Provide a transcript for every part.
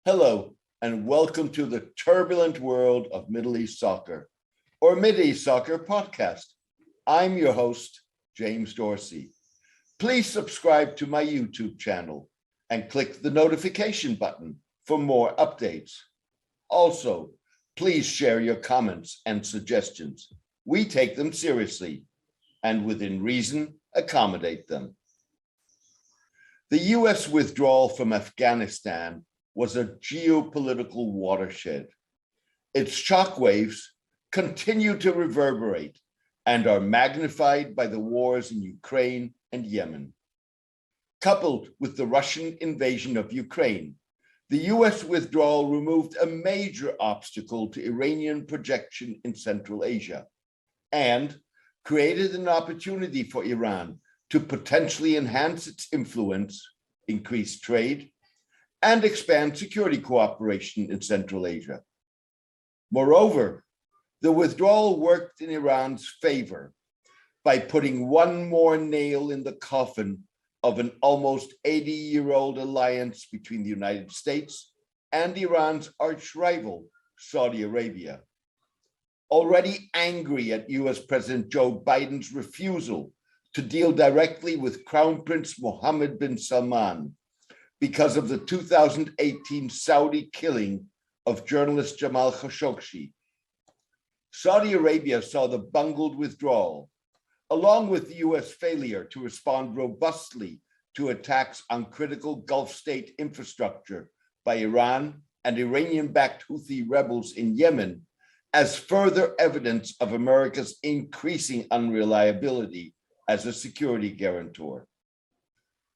Hello, and welcome to the turbulent world of Middle East soccer, or Mid East Soccer podcast. I'm your host, James Dorsey. Please subscribe to my YouTube channel and click the notification button for more updates. Also, please share your comments and suggestions. We take them seriously and within reason, accommodate them. The US withdrawal from Afghanistan was a geopolitical watershed. Its shockwaves continue to reverberate and are magnified by the wars in Ukraine and Yemen. Coupled with the Russian invasion of Ukraine, the US withdrawal removed a major obstacle to Iranian projection in Central Asia and created an opportunity for Iran to potentially enhance its influence, increase trade, and expand security cooperation in Central Asia. Moreover, the withdrawal worked in Iran's favor by putting one more nail in the coffin of an almost 80-year-old alliance between the United States and Iran's arch rival, Saudi Arabia. Already angry at US President Joe Biden's refusal to deal directly with Crown Prince Mohammed bin Salman because of the 2018 Saudi killing of journalist Jamal Khashoggi, Saudi Arabia saw the bungled withdrawal, along with the US failure to respond robustly to attacks on critical Gulf state infrastructure by Iran and Iranian-backed Houthi rebels in Yemen, as further evidence of America's increasing unreliability as a security guarantor.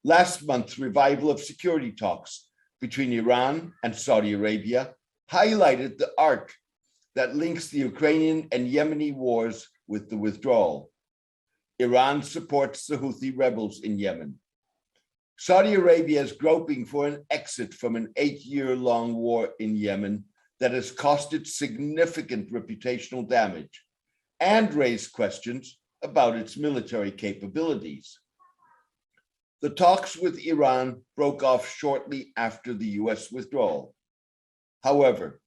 Last month's revival of security talks between Iran and Saudi Arabia highlighted the arc that links the Ukrainian and Yemeni wars with the withdrawal. Iran supports the Houthi rebels in Yemen. Saudi Arabia is groping for an exit from an 8-year-long war in Yemen that has cost it significant reputational damage and raised questions about its military capabilities. The talks with Iran broke off shortly after the US withdrawal. However,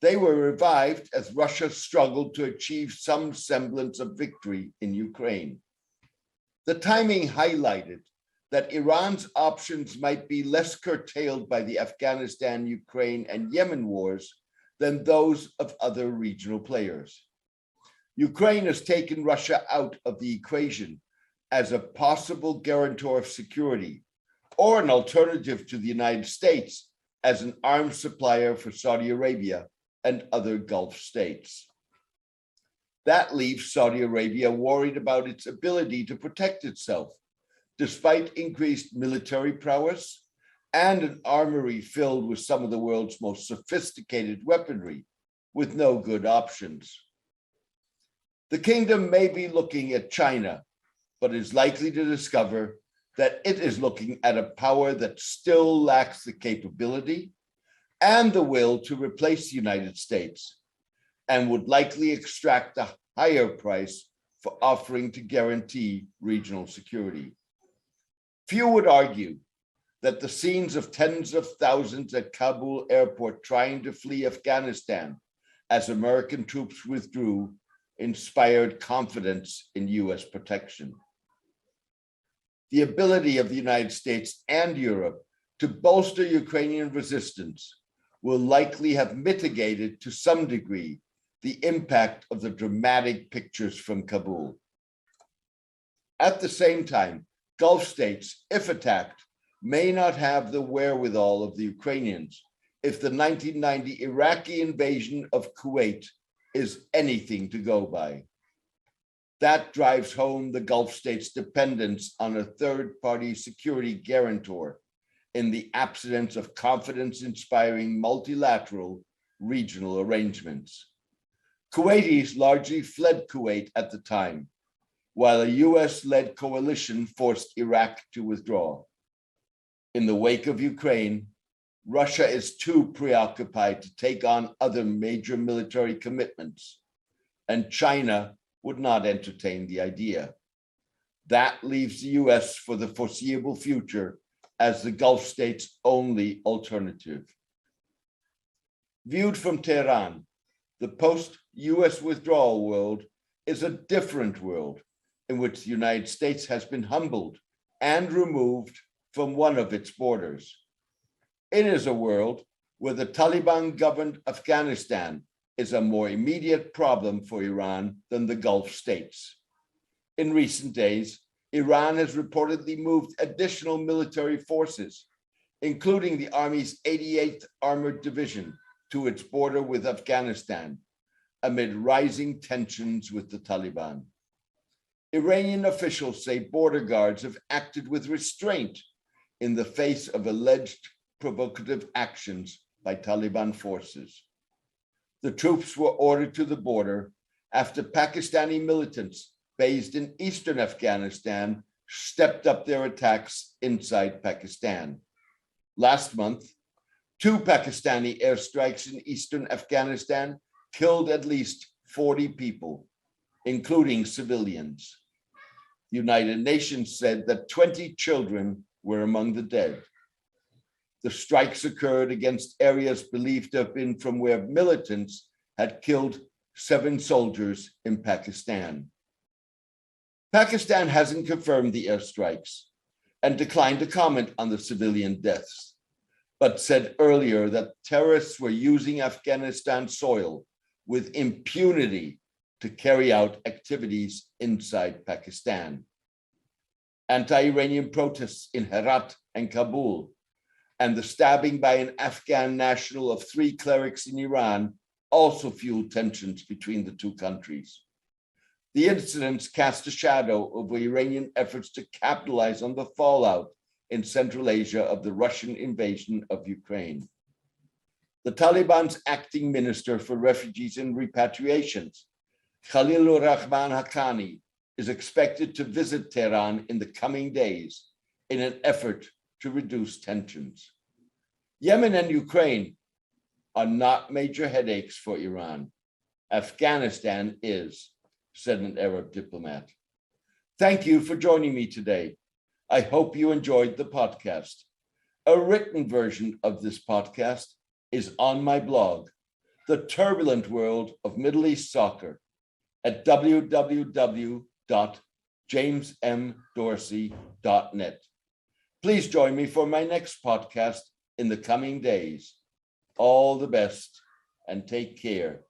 they were revived as Russia struggled to achieve some semblance of victory in Ukraine. The timing highlighted that Iran's options might be less curtailed by the Afghanistan, Ukraine, and Yemen wars than those of other regional players. Ukraine has taken Russia out of the equation as a possible guarantor of security, or an alternative to the United States as an arms supplier for Saudi Arabia and other Gulf states. That leaves Saudi Arabia worried about its ability to protect itself, despite increased military prowess and an armory filled with some of the world's most sophisticated weaponry, with no good options. The kingdom may be looking at China, but is likely to discover that it is looking at a power that still lacks the capability and the will to replace the United States, and would likely extract a higher price for offering to guarantee regional security. Few would argue that the scenes of tens of thousands at Kabul airport trying to flee Afghanistan as American troops withdrew inspired confidence in US protection. The ability of the United States and Europe to bolster Ukrainian resistance will likely have mitigated to some degree the impact of the dramatic pictures from Kabul. At the same time, Gulf states, if attacked, may not have the wherewithal of the Ukrainians if the 1990 Iraqi invasion of Kuwait is anything to go by. That drives home the Gulf states' dependence on a third-party security guarantor in the absence of confidence-inspiring multilateral regional arrangements. Kuwaitis largely fled Kuwait at the time, while a US-led coalition forced Iraq to withdraw. In the wake of Ukraine, Russia is too preoccupied to take on other major military commitments, and China would not entertain the idea. That leaves the US for the foreseeable future as the Gulf states' only alternative. Viewed from Tehran, the post-US withdrawal world is a different world in which the United States has been humbled and removed from one of its borders. It is a world where the Taliban-governed Afghanistan is a more immediate problem for Iran than the Gulf states. In recent days, Iran has reportedly moved additional military forces, including the Army's 88th Armored Division, to its border with Afghanistan, amid rising tensions with the Taliban. Iranian officials say border guards have acted with restraint in the face of alleged provocative actions by Taliban forces. The troops were ordered to the border after Pakistani militants based in eastern Afghanistan stepped up their attacks inside Pakistan. Last month, 2 Pakistani airstrikes in eastern Afghanistan killed at least 40 people, including civilians. The United Nations said that 20 children were among the dead. The strikes occurred against areas believed to have been from where militants had killed 7 soldiers in Pakistan. Pakistan hasn't confirmed the airstrikes and declined to comment on the civilian deaths, but said earlier that terrorists were using Afghanistan soil with impunity to carry out activities inside Pakistan. Anti-Iranian protests in Herat and Kabul, and the stabbing by an Afghan national of 3 clerics in Iran also fueled tensions between the 2 countries. The incidents cast a shadow over Iranian efforts to capitalize on the fallout in Central Asia of the Russian invasion of Ukraine. The Taliban's acting minister for refugees and repatriations, Khalilur Rahman Haqqani, is expected to visit Tehran in the coming days in an effort to reduce tensions. Yemen and Ukraine are not major headaches for Iran. Afghanistan is, said an Arab diplomat. Thank you for joining me today. I hope you enjoyed the podcast. A written version of this podcast is on my blog, The Turbulent World of Middle East Soccer, at www.jamesmdorsey.net. Please join me for my next podcast in the coming days. All the best and take care.